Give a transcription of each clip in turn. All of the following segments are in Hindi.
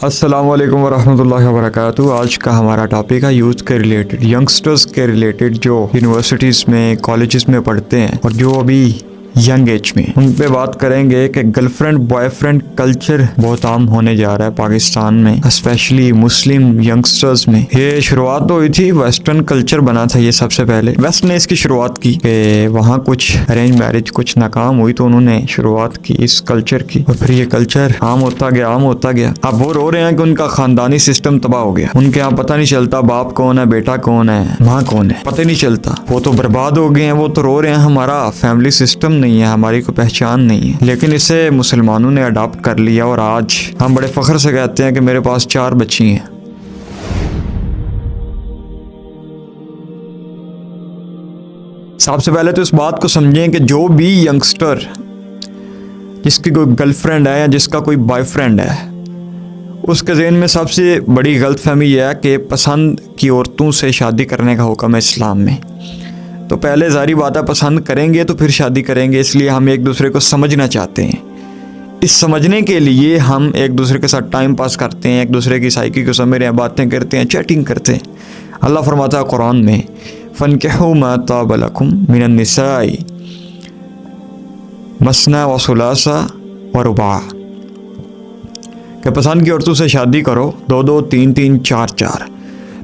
अस्सलामुअलैकुम वरहमतुल्लाहि वबरकातुहू। आज का हमारा टॉपिक है यूथ के रिलेटेड, यंगस्टर्स के रिलेटेड जो यूनिवर्सिटीज़ में कॉलेजेस में पढ़ते हैं और जो अभी यंग एज में, उन पे बात करेंगे कि गर्लफ्रेंड बॉयफ्रेंड कल्चर बहुत आम होने जा रहा है पाकिस्तान में, स्पेशली मुस्लिम यंगस्टर्स में। ये शुरुआत तो हुई थी, वेस्टर्न कल्चर बना था ये सबसे पहले, वेस्ट ने इसकी शुरुआत की कि वहाँ कुछ अरेंज मैरिज कुछ नाकाम हुई तो उन्होंने शुरुआत की इस कल्चर की, और फिर ये कल्चर आम होता गया। अब वो रो रहे हैं कि उनका खानदानी सिस्टम तबाह हो गया, उनके यहाँ पता नहीं चलता बाप कौन है, बेटा कौन है, माँ कौन है, पता नहीं चलता। वो तो बर्बाद हो गए हैं, वो तो रो रहे हैं हमारा फैमिली सिस्टम नहीं है, हमारी कोई पहचान नहीं है। लेकिन इसे मुसलमानों ने अडॉप्ट कर लिया और आज हम बड़े फख्र से कहते हैं कि मेरे पास 4 बच्ची हैं। सबसे पहले तो इस बात को समझें कि जो भी यंगस्टर जिसकी कोई गर्लफ्रेंड है या जिसका कोई बॉयफ्रेंड है, उसके ज़हन में सबसे बड़ी गलतफहमी यह है कि पसंद की औरतों से शादी करने का हुक्म है इस्लाम में। तो पहले ज़ाहिर बात है पसंद करेंगे तो फिर शादी करेंगे, इसलिए हम एक दूसरे को समझना चाहते हैं। इस समझने के लिए हम एक दूसरे के साथ टाइम पास करते हैं, एक दूसरे की साइकी को समझ रहे हैं, बातें करते हैं, चैटिंग करते हैं। अल्लाह फरमाता है कुरान में, फनकिहू मा ताब लकुम मिनन निसाई मसना व सुलासा व रुबा, कि पसंद की औरतों से शादी करो, 2-2, 3-3, 4-4।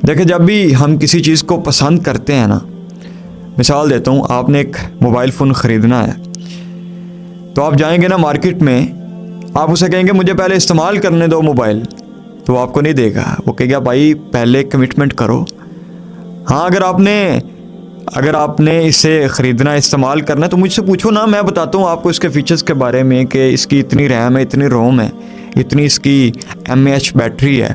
देखिए, जब भी हम किसी चीज़ को पसंद करते हैं ना, मिसाल देता हूँ, आपने एक मोबाइल फ़ोन ख़रीदना है तो आप जाएंगे ना मार्केट में, आप उसे कहेंगे मुझे पहले इस्तेमाल करने दो मोबाइल, तो वो आपको नहीं देगा। वो कहेगा भाई पहले कमिटमेंट करो। हाँ, अगर आपने इसे ख़रीदना इस्तेमाल करना है तो मुझसे पूछो ना, मैं बताता हूँ आपको इसके फ़ीचर्स के बारे में कि इसकी इतनी रैम है, इतनी रोम है, इतनी इसकी mAh बैटरी है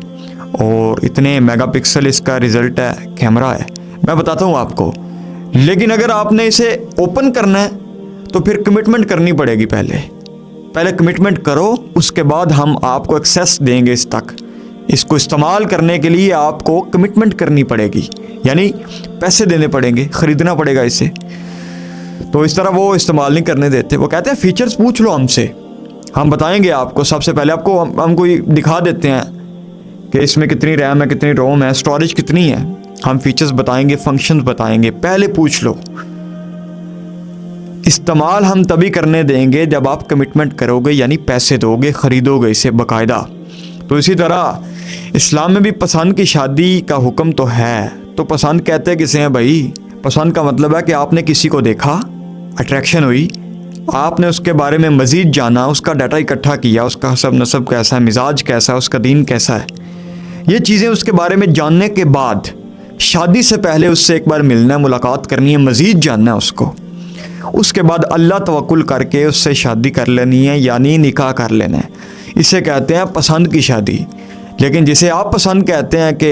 और इतने मेगापिक्सल इसका रिज़ल्ट है, कैमरा है, मैं बताता हूँ आपको। लेकिन अगर आपने इसे ओपन करना है तो फिर कमिटमेंट करनी पड़ेगी। पहले कमिटमेंट करो, उसके बाद हम आपको एक्सेस देंगे इस तक। इसको इस्तेमाल करने के लिए आपको कमिटमेंट करनी पड़ेगी, यानी पैसे देने पड़ेंगे, ख़रीदना पड़ेगा इसे। तो इस तरह वो इस्तेमाल नहीं करने देते। वो कहते हैं फ़ीचर्स पूछ लो हमसे, हम बताएंगे आपको। सबसे पहले आपको हम कोई दिखा देते हैं कि इसमें कितनी रैम है, कितनी रोम है, स्टोरेज कितनी है, हम फीचर्स बताएंगे, फंक्शंस बताएंगे। पहले पूछ लो। इस्तेमाल हम तभी करने देंगे जब आप कमिटमेंट करोगे, यानी पैसे दोगे, ख़रीदोगे इसे बाकायदा। तो इसी तरह इस्लाम में भी पसंद की शादी का हुक्म तो है। तो पसंद कहते किसे हैं भाई? पसंद का मतलब है कि आपने किसी को देखा, अट्रैक्शन हुई, आपने उसके बारे में मज़ीद जाना, उसका डाटा इकट्ठा किया, उसका हसब नसब कैसा है, मिजाज कैसा है, उसका दीन कैसा है, ये चीज़ें उसके बारे में जानने के बाद शादी से पहले उससे एक बार मिलना है, मुलाकात करनी है, मज़ीद जानना है उसको। उसके बाद अल्लाह तवक्कुल करके उससे शादी कर लेनी है, यानी निकाह कर लेना है। इसे कहते हैं पसंद की शादी। लेकिन जिसे आप पसंद कहते हैं कि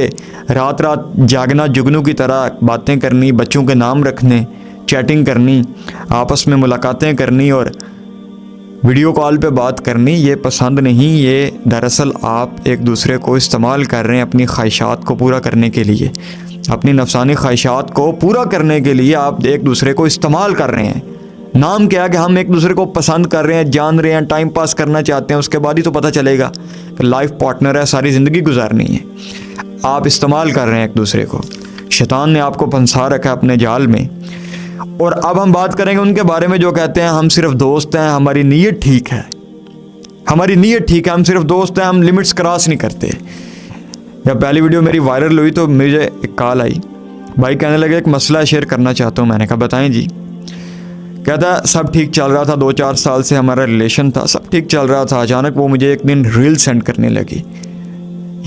रात रात जागना, जुगनू की तरह बातें करनी, बच्चों के नाम रखने, चैटिंग करनी, आपस में मुलाकातें करनी और वीडियो कॉल पे बात करनी, ये पसंद नहीं। ये दरअसल आप एक दूसरे को इस्तेमाल कर रहे हैं अपनी ख्वाहिशात को पूरा करने के लिए, अपनी नफसानी ख्वाहिशात को पूरा करने के लिए आप एक दूसरे को इस्तेमाल कर रहे हैं। नाम क्या है कि हम एक दूसरे को पसंद कर रहे हैं, जान रहे हैं, टाइम पास करना चाहते हैं, उसके बाद ही तो पता चलेगा कि लाइफ पार्टनर है, सारी ज़िंदगी गुजारनी है। आप इस्तेमाल कर रहे हैं एक दूसरे को, शैतान ने आपको फंसा रखा है अपने जाल में। और अब हम बात करेंगे उनके बारे में जो कहते हैं हम सिर्फ दोस्त हैं, हमारी नीयत ठीक है, हमारी नीयत ठीक है, हम सिर्फ दोस्त हैं, हम लिमिट्स क्रॉस नहीं करते। जब पहली वीडियो मेरी वायरल हुई तो मुझे एक कॉल आई, भाई कहने लगे एक मसला शेयर करना चाहता हूँ। मैंने कहा बताएं जी। कहता सब ठीक चल रहा था, 2-4 साल से हमारा रिलेशन था, सब ठीक चल रहा था। अचानक वो मुझे एक दिन रील सेंड करने लगी,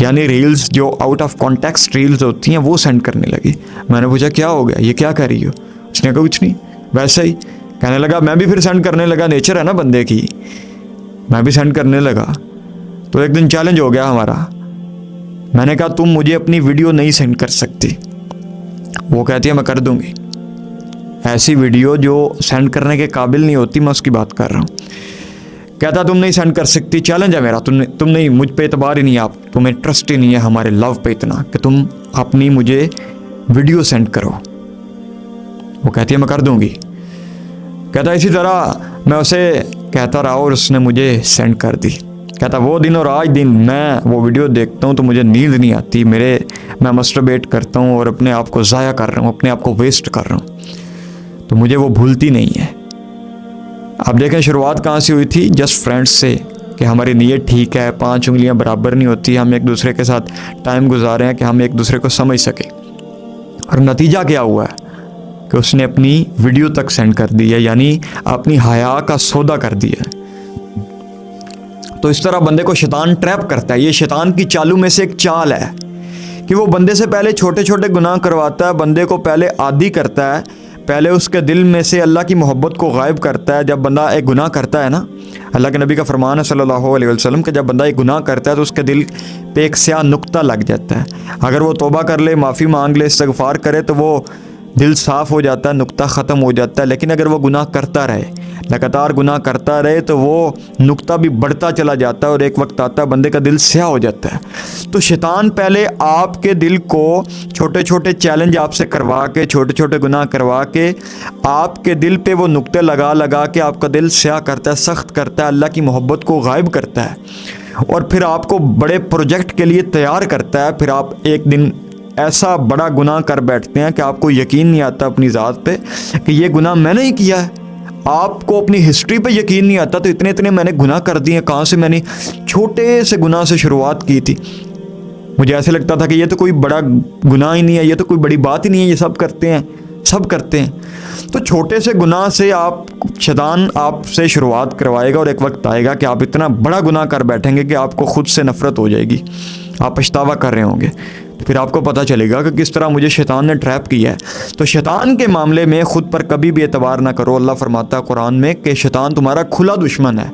यानी रील्स जो आउट ऑफ कॉन्टेक्स्ट रील्स होती हैं वो सेंड करने लगी। मैंने पूछा क्या हो गया, ये क्या कर रही हो? उसने कहा कुछ नहीं, वैसे ही। कहने लगा मैं भी फिर सेंड करने लगा, नेचर है ना बंदे की, मैं भी सेंड करने लगा। तो एक दिन चैलेंज हो गया हमारा। मैंने कहा तुम मुझे अपनी वीडियो नहीं सेंड कर सकती। वो कहती है मैं कर दूंगी। ऐसी वीडियो जो सेंड करने के काबिल नहीं होती, मैं उसकी बात कर रहा हूँ। कहता तुम नहीं सेंड कर सकती, चैलेंज है मेरा, तुम नहीं, मुझ पे एतबार ही नहीं है, आप तुम्हें ट्रस्ट ही नहीं है हमारे लव पे इतना कि तुम अपनी मुझे वीडियो सेंड करो। वो कहती है मैं कर दूंगी। कहता इसी तरह मैं उसे कहता रहा और उसने मुझे सेंड कर दी। कहता वो दिन और आज दिन मैं वो वीडियो देखता हूँ तो मुझे नींद नहीं आती, मैं मस्टरबेट करता हूँ और अपने आप को ज़ाया कर रहा हूँ, अपने आप को वेस्ट कर रहा हूँ, तो मुझे वो भूलती नहीं है। आप देखें शुरुआत कहाँ से हुई थी, जस्ट फ्रेंड्स से, कि हमारी नीयत ठीक है, 5 उंगलियां बराबर नहीं होती, हम एक दूसरे के साथ टाइम गुजारे हैं कि हम एक दूसरे को समझ सकें। और नतीजा क्या हुआ है कि उसने अपनी वीडियो तक सेंड कर दी है, यानी अपनी हया का सौदा कर दिया। तो इस तरह बंदे को शैतान ट्रैप करता है। ये शैतान की चालू में से एक चाल है कि वो बंदे से पहले छोटे छोटे गुनाह करवाता है, बंदे को पहले आदी करता है, पहले उसके दिल में से अल्लाह की मोहब्बत को गायब करता है। जब बंदा एक गुनाह करता है ना, अल्लाह के नबी का फरमान है सल्लल्लाहु अलैहि वसल्लम कि जब बंदा एक गुनाह करता है तो उसके दिल पे एक स्याह नुक्ता लग जाता है। अगर वो तौबा कर ले, माफ़ी मांग ले, इस्तिग़फ़ार करे तो वो दिल साफ़ हो जाता है, नुक्ता ख़त्म हो जाता है। लेकिन अगर वो गुनाह करता रहे, लगातार गुनाह करता रहे, तो वो नुक्ता भी बढ़ता चला जाता है और एक वक्त आता है बंदे का दिल स्याह हो जाता है। तो शैतान पहले आपके दिल को छोटे छोटे चैलेंज आपसे करवा के, छोटे छोटे गुनाह करवा के आपके दिल पे वो नुक्ते लगा लगा के आपका दिल स्याह करता है, सख्त करता है, अल्लाह की मोहब्बत को गायब करता है और फिर आपको बड़े प्रोजेक्ट के लिए तैयार करता है। फिर आप एक दिन ऐसा बड़ा गुनाह कर बैठते हैं कि आपको यकीन नहीं आता अपनी ज़ात पे कि ये गुनाह मैंने ही किया है। आपको अपनी हिस्ट्री पे यकीन नहीं आता, तो इतने इतने मैंने गुनाह कर दिए, कहाँ से मैंने छोटे से गुनाह से शुरुआत की थी। मुझे ऐसे लगता था कि ये तो कोई बड़ा गुनाह ही नहीं है, ये तो कोई बड़ी बात ही नहीं है, ये सब करते हैं, सब करते हैं। तो छोटे से गुनाह से आप शैतान आपसे शुरुआत करवाएगा और एक वक्त आएगा कि आप इतना बड़ा गुनाह कर बैठेंगे कि आपको खुद से नफ़रत हो जाएगी, आप पछतावा कर रहे होंगे। फिर आपको पता चलेगा कि किस तरह मुझे शैतान ने ट्रैप किया है। तो शैतान के मामले में ख़ुद पर कभी भी एतबार ना करो। अल्लाह फरमाता है कुरान में कि शैतान तुम्हारा खुला दुश्मन है।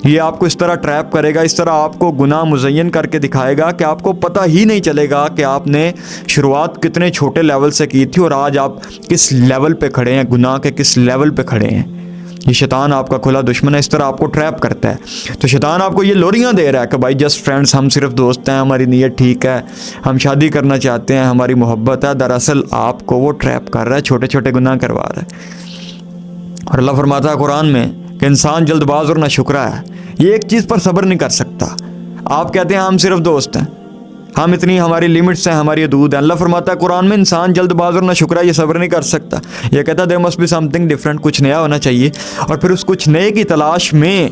ये आपको इस तरह ट्रैप करेगा, इस तरह आपको गुनाह मुज़य्यन करके दिखाएगा कि आपको पता ही नहीं चलेगा कि आपने शुरुआत कितने छोटे लेवल से की थी और आज आप किस लेवल पे खड़े हैं, गुनाह के किस लेवल पे खड़े हैं। ये शैतान आपका खुला दुश्मन है, इस तरह आपको ट्रैप करता है। तो शैतान आपको ये लोरियां दे रहा है कि भाई जस्ट फ्रेंड्स, हम सिर्फ दोस्त हैं, हमारी नीयत ठीक है, हम शादी करना चाहते हैं, हमारी मोहब्बत है। दरअसल आपको वो ट्रैप कर रहा है, छोटे छोटे गुनाह करवा रहा है। और अल्लाह फरमाता है कुरान में कि इंसान जल्दबाज और नाशुक्रा है, ये एक चीज़ पर सब्र नहीं कर सकता। आप कहते हैं हम सिर्फ दोस्त हैं, हम इतनी हमारी लिमिट्स हैं, हमारी हदूद है। अल्लाह फरमाता है कुरान में इंसान जल्दबाज और नाशुक्रा ये सब्र नहीं कर सकता। ये कहता है there must be something different, कुछ नया होना चाहिए। और फिर उस कुछ नए की तलाश में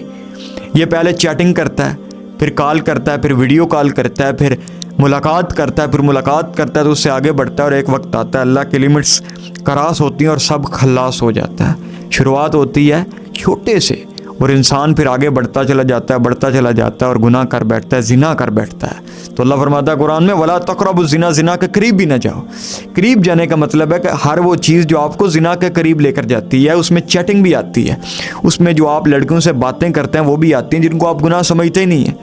ये पहले चैटिंग करता है, फिर कॉल करता है, फिर वीडियो कॉल करता है, फिर मुलाकात करता है, फिर मुलाकात करता है तो उससे आगे बढ़ता है और एक वक्त आता है अल्लाह की लिमिट्स करास होती हैं और सब खल्लास हो जाता है। शुरुआत होती है छोटे से और इंसान फिर आगे बढ़ता चला जाता है, बढ़ता चला जाता है और गुनाह कर बैठता है, जिना कर बैठता है। तो अल्लाह फरमाता है कुरान में वला तक़रबु ज़िना, ज़िना के करीब भी ना जाओ। करीब जाने का मतलब है कि हर वो चीज़ जो आपको ज़िना के करीब लेकर जाती है, उसमें चैटिंग भी आती है, उसमें जो आप लड़कियों से बातें करते हैं वो भी आती हैं जिनको आप गुनाह समझते ही नहीं हैं।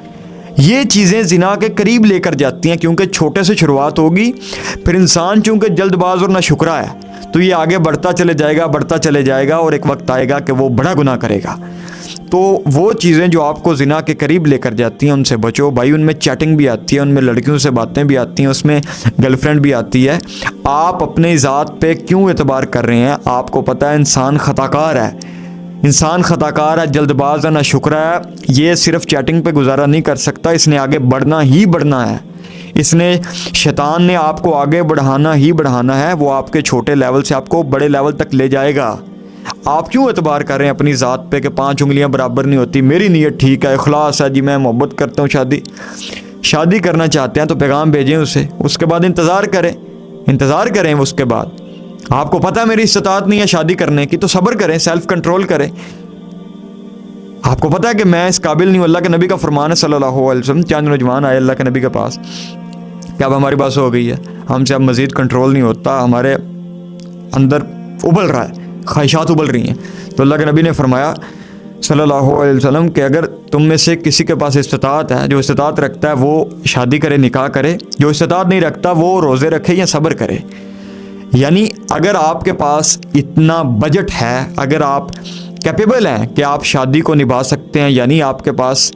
ये चीज़ें ज़िना के करीब लेकर जाती हैं क्योंकि छोटे से शुरुआत होगी। फिर इंसान चूँकि जल्दबाज और नाशुक्रा है तो ये आगे बढ़ता चले जाएगा, बढ़ता चले जाएगा और एक वक्त आएगा कि वो बड़ा गुनाह करेगा। तो वो चीज़ें जो आपको ज़िना के करीब लेकर जाती हैं उनसे बचो भाई। उनमें चैटिंग भी आती है, उनमें लड़कियों से बातें भी आती हैं, उसमें गर्लफ्रेंड भी आती है। आप अपनी ज़ात पे क्यों एतबार कर रहे हैं? आपको पता है इंसान ख़ताकार है, इंसान ख़ताकार है, जल्दबाज है, नाशुक्रा है। ये सिर्फ चैटिंग पे गुजारा नहीं कर सकता, इसने आगे बढ़ना ही बढ़ना है। इसने शैतान ने आपको आगे बढ़ाना ही बढ़ाना है। वो आपके छोटे लेवल से आपको बड़े लेवल तक ले जाएगा। आप क्यों एतबार कर रहे हैं अपनी ज़ात पे कि 5 उंगलियां बराबर नहीं होती, मेरी नीयत ठीक है, इखलास है जी, मैं मोहब्बत करता हूँ, शादी करना चाहते हैं तो पैगाम भेजें उसे, उसके बाद इंतज़ार करें उसके बाद। आपको पता है मेरी इस्तिताअत नहीं है शादी करने की तो सब्र करें, सेल्फ कंट्रोल करें। आपको पता है कि मैं इस काबिल नहीं हूँ। अल्लाह के नबी का फरमान है सल्लल्लाहु अलैहि वसल्लम, चंद नौजवान आए अल्लाह के नबी के पास कि अब हमारी बात हो गई है, हमसे अब मज़ीद कंट्रोल नहीं होता, हमारे अंदर उबल रहा है, ख्वाहिशात उबल रही हैं। तो अल्लाह के नबी ने फरमाया सल्लल्लाहु अलैहि वसल्लम कि अगर तुम में से किसी के पास इस्तिताअत है, जो इस्तिताअत रखता है वो शादी करे, निकाह करे, जो इस्तिताअत नहीं रखता वो रोज़े रखे या सब्र करे। यानी अगर आपके पास इतना बजट है, अगर आप कैपेबल हैं कि आप शादी को निभा सकते हैं, यानी आपके पास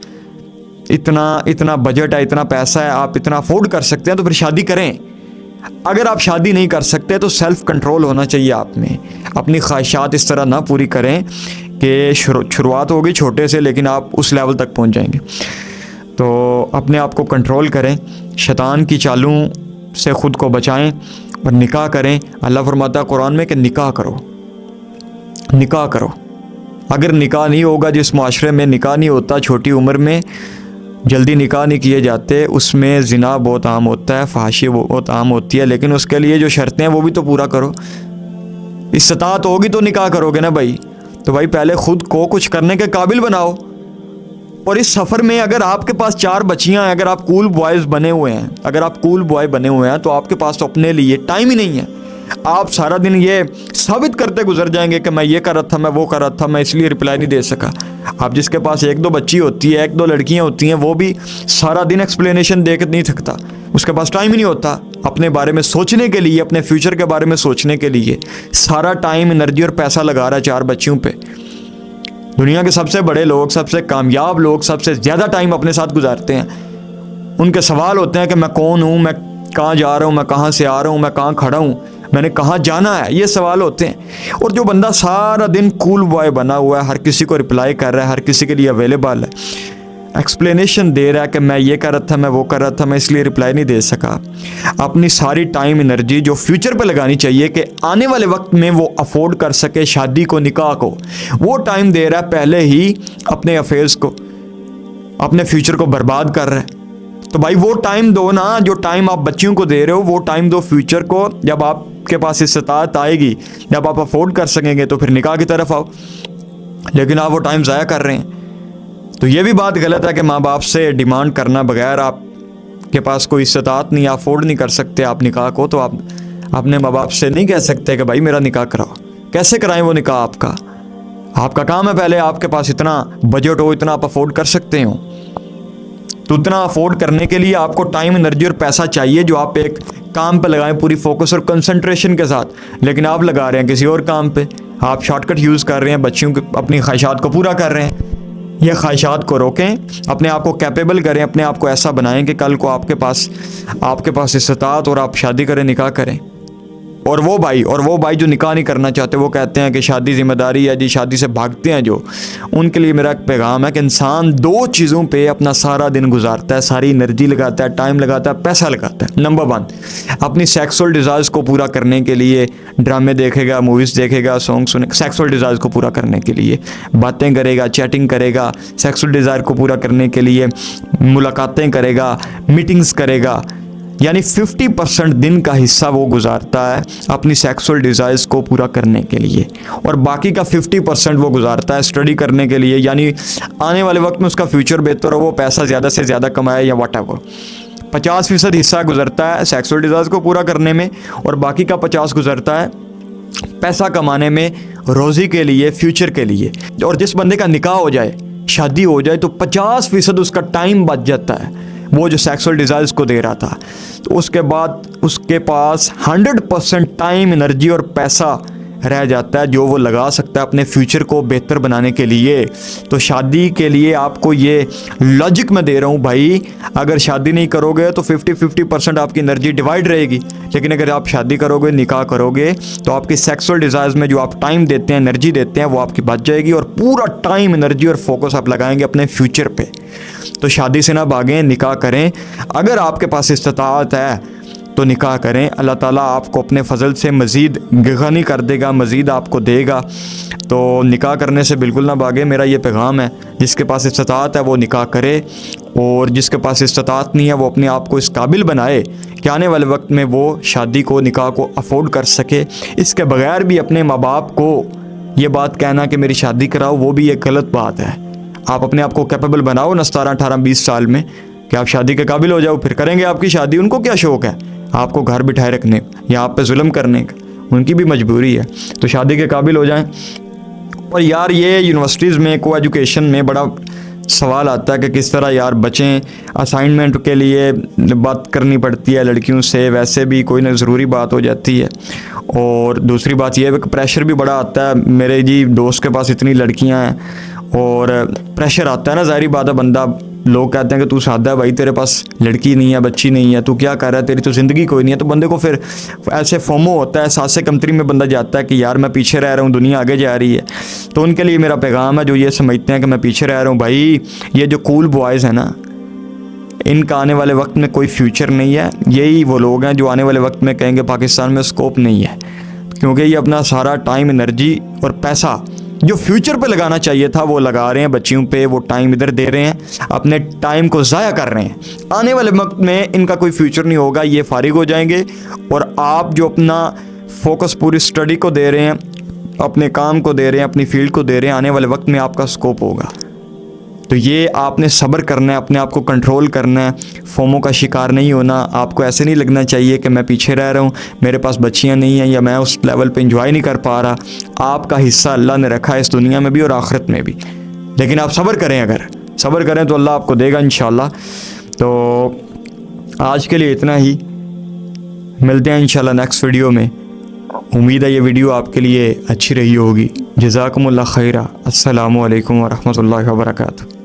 इतना बजट है, इतना पैसा है, आप इतना अफोर्ड कर सकते हैं तो फिर शादी करें। अगर आप शादी नहीं कर सकते तो सेल्फ कंट्रोल होना चाहिए आप में। अपनी ख्वाहिशात इस तरह ना पूरी करें कि शुरुआत होगी छोटे से लेकिन आप उस लेवल तक पहुंच जाएंगे। तो अपने आप को कंट्रोल करें, शैतान की चालों से ख़ुद को बचाएं और निकाह करें। अल्लाह फरमाता है कुरान में कि निकाह करो, निकाह करो। अगर निकाह नहीं होगा, जिस माशरे में निकाह नहीं होता, छोटी उम्र में जल्दी निकाह नहीं किए जाते, उसमें ज़िना बहुत आम होता है, फहाशी बहुत आम होती है। लेकिन उसके लिए जो शर्तें हैं वो भी तो पूरा करो। इस्तात होगी तो निकाह करोगे ना भाई। तो भाई पहले ख़ुद को कुछ करने के काबिल बनाओ। और इस सफ़र में अगर आपके पास 4 बच्चियाँ हैं, अगर आप कूल बॉयज़ बने हुए हैं, अगर आप कूल बॉय बने हुए हैं, तो आपके पास तो अपने लिए टाइम ही नहीं है। आप सारा दिन ये साबित करते गुजर जाएंगे कि मैं ये कर रहा था, मैं वो कर रहा था, मैं इसलिए रिप्लाई नहीं दे सका। आप जिसके पास 1-2 बच्ची होती है, 1-2 लड़कियां होती हैं, वो भी सारा दिन एक्सप्लेनेशन दे के नहीं थकता। उसके पास टाइम ही नहीं होता अपने बारे में सोचने के लिए, अपने फ्यूचर के बारे में सोचने के लिए। सारा टाइम, एनर्जी और पैसा लगा रहा है 4 बच्चियों पे। दुनिया के सबसे बड़े लोग, सबसे कामयाब लोग सबसे ज़्यादा टाइम अपने साथ गुजारते हैं। उनके सवाल होते हैं कि मैं कौन हूँ, मैं कहाँ जा रहा हूँ, मैं कहाँ से आ रहा हूँ, मैं कहाँ खड़ा हूँ, मैंने कहाँ जाना है, ये सवाल होते हैं। और जो बंदा सारा दिन कूल बॉय बना हुआ है, हर किसी को रिप्लाई कर रहा है, हर किसी के लिए अवेलेबल है, एक्सप्लेनेशन दे रहा है कि मैं ये कर रहा था, मैं वो कर रहा था, मैं इसलिए रिप्लाई नहीं दे सका, अपनी सारी टाइम एनर्जी जो फ्यूचर पे लगानी चाहिए कि आने वाले वक्त में वो अफोर्ड कर सके शादी को, निकाह को, वो टाइम दे रहा है पहले ही अपने अफेयर्स को, अपने फ्यूचर को बर्बाद कर रहा है। तो भाई वो टाइम दो ना, जो टाइम आप बच्चियों को दे रहे हो, वो टाइम दो फ्यूचर को। जब आपके पास इस्तात आएगी, जब आप अफोर्ड कर सकेंगे, तो फिर निकाह की तरफ आओ। लेकिन आप वो टाइम ज़ाया कर रहे हैं। तो ये भी बात गलत है कि माँ बाप से डिमांड करना, बगैर आपके पास कोई इस्तात नहीं, अफोर्ड नहीं कर सकते आप निकाह को, तो आप अपने माँ बाप से नहीं कह सकते कि भाई मेरा निकाह कराओ। कैसे कराएं वो निकाह? आपका काम है पहले आपके पास इतना बजट हो, इतना आप अफोर्ड कर सकते हो। तो उतना अफोर्ड करने के लिए आपको टाइम, एनर्जी और पैसा चाहिए जो आप एक काम पे लगाएं पूरी फोकस और कंसंट्रेशन के साथ। लेकिन आप लगा रहे हैं किसी और काम पे, आप शॉर्टकट यूज़ कर रहे हैं, बच्चियों की अपनी ख्वाहिशात को पूरा कर रहे हैं। ये ख्वाहिशात को रोकें, अपने आप को कैपेबल करें, अपने आप को ऐसा बनाएं कि कल को आपके पास इस्तात और आप शादी करें, निकाह करें। और वो भाई जो निकाह नहीं करना चाहते, वो कहते हैं कि शादी जिम्मेदारी है जी, शादी से भागते हैं जो, उनके लिए मेरा एक पैगाम है कि इंसान 2 चीज़ों पे अपना सारा दिन गुजारता है, सारी एनर्जी लगाता है, टाइम लगाता है, पैसा लगाता है। नंबर 1, अपनी सेक्सुअल डिज़ायर्स को पूरा करने के लिए ड्रामे देखेगा, मूवीज़ देखेगा, सॉन्ग सुने, सेक्सुअल डिज़ायर्स को पूरा करने के लिए बातें करेगा, चैटिंग करेगा, सेक्सुअल डिज़ायर को पूरा करने के लिए मुलाकातें करेगा, मीटिंग्स करेगा। यानी 50% दिन का हिस्सा वो गुजारता है अपनी सेक्सुअल डिज़ायर्स को पूरा करने के लिए, और बाकी का 50% वो गुजारता है स्टडी करने के लिए, यानी आने वाले वक्त में उसका फ्यूचर बेहतर हो, वो पैसा ज़्यादा से ज़्यादा कमाए या व्हाटएवर। 50% हिस्सा गुजरता है सेक्सुअल डिज़ायर्स को पूरा करने में, और बाकी का 50 गुजरता है पैसा कमाने में, रोज़ी के लिए, फ्यूचर के लिए। और जिस बंदे का निकाह हो जाए, शादी हो जाए, तो 50% उसका टाइम बच जाता है, वो जो सेक्सुअल डिज़ायर्स को दे रहा था। तो उसके बाद उसके पास 100% टाइम, एनर्जी और पैसा रह जाता है जो वो लगा सकता है अपने फ्यूचर को बेहतर बनाने के लिए। तो शादी के लिए आपको ये लॉजिक मैं दे रहा हूँ भाई, अगर शादी नहीं करोगे तो 50% आपकी एनर्जी डिवाइड रहेगी। लेकिन अगर आप शादी करोगे, निकाह करोगे, तो आपकी सेक्सुअल डिज़ायर्स में जो आप टाइम देते हैं, एनर्जी देते हैं, वो आपकी बच जाएगी, और पूरा टाइम, एनर्जी और फोकस आप लगाएंगे अपने फ्यूचर पे। तो शादी से ना भागें, निकाह करें। अगर आपके पास इस्तात है तो निकाह करें। अल्लाह ताला आपको अपने फजल से मज़ीद गनी कर देगा, मज़ीद आपको देगा। तो निकाह करने से बिल्कुल ना भागे, मेरा ये पैगाम है। जिसके पास इस्तात है वो निकाह करे, और जिसके पास इस्तात नहीं है वो अपने आप को इस काबिल बनाए कि आने वाले वक्त में वो शादी को, निकाह को अफोर्ड कर सके। इसके बगैर भी अपने माँ बाप को ये बात कहना कि मेरी शादी कराओ, वो भी एक गलत बात है। आप अपने आप को कैपेबल बनाओ ना 17, 18, 20 साल में कि आप शादी के काबिल हो जाओ, फिर करेंगे आपकी शादी। उनको क्या शौक़ है आपको घर बिठाए रखने या आप पे जुल्म करने का? उनकी भी मजबूरी है। तो शादी के काबिल हो जाएं। और यार ये यूनिवर्सिटीज़ में को एजुकेशन में बड़ा सवाल आता है कि किस तरह यार बचें। असाइनमेंट के लिए बात करनी पड़ती है लड़कियों से, वैसे भी कोई ना ज़रूरी बात हो जाती है। और दूसरी बात यह है कि प्रेशर भी बड़ा आता है। मेरे जी दोस्त के पास इतनी लड़कियां हैं और प्रेशर आता है ना, ज़ाहिर बात है। बंदा, लोग कहते हैं कि तू सादा है भाई, तेरे पास लड़की नहीं है, बच्ची नहीं है, तू क्या कर रहा है, तेरी तो ज़िंदगी कोई नहीं है। तो बंदे को फिर ऐसे फोमो होता है, सासे कमतरी में बंदा जाता है कि यार मैं पीछे रह रहा हूँ, दुनिया आगे जा रही है। तो उनके लिए मेरा पैगाम है जो ये समझते हैं कि मैं पीछे रह रहा हूँ, भाई ये जो कूल बॉयज़ हैं ना, इनका आने वाले वक्त में कोई फ्यूचर नहीं है। यही वो लोग हैं जो आने वाले वक्त में कहेंगे पाकिस्तान में स्कोप नहीं है, क्योंकि ये अपना सारा टाइम, एनर्जी और पैसा जो फ्यूचर पे लगाना चाहिए था वो लगा रहे हैं बच्चियों पे, वो टाइम इधर दे रहे हैं, अपने टाइम को ज़ाया कर रहे हैं। आने वाले वक्त में इनका कोई फ्यूचर नहीं होगा, ये फारिग हो जाएंगे। और आप जो अपना फोकस पूरी स्टडी को दे रहे हैं, अपने काम को दे रहे हैं, अपनी फील्ड को दे रहे हैं, आने वाले वक्त में आपका स्कोप होगा। तो ये आपने सब्र करना है, अपने आप को कंट्रोल करना है, फोमो का शिकार नहीं होना। आपको ऐसे नहीं लगना चाहिए कि मैं पीछे रह रहा हूँ, मेरे पास बच्चियाँ नहीं हैं, या मैं उस लेवल पे इंजॉय नहीं कर पा रहा। आपका हिस्सा अल्लाह ने रखा है इस दुनिया में भी और आखिरत में भी, लेकिन आप सब्र करें। अगर सब्र करें तो अल्लाह आपको देगा इंशाल्लाह। तो आज के लिए इतना ही, मिलते हैं इंशाल्लाह नेक्स्ट वीडियो में। उम्मीद है ये वीडियो आपके लिए अच्छी रही होगी। जज़ाकुमुल्लाह खैरा। अस्सलामु अलैकुम व रहमतुल्लाहि व बरकातुहू।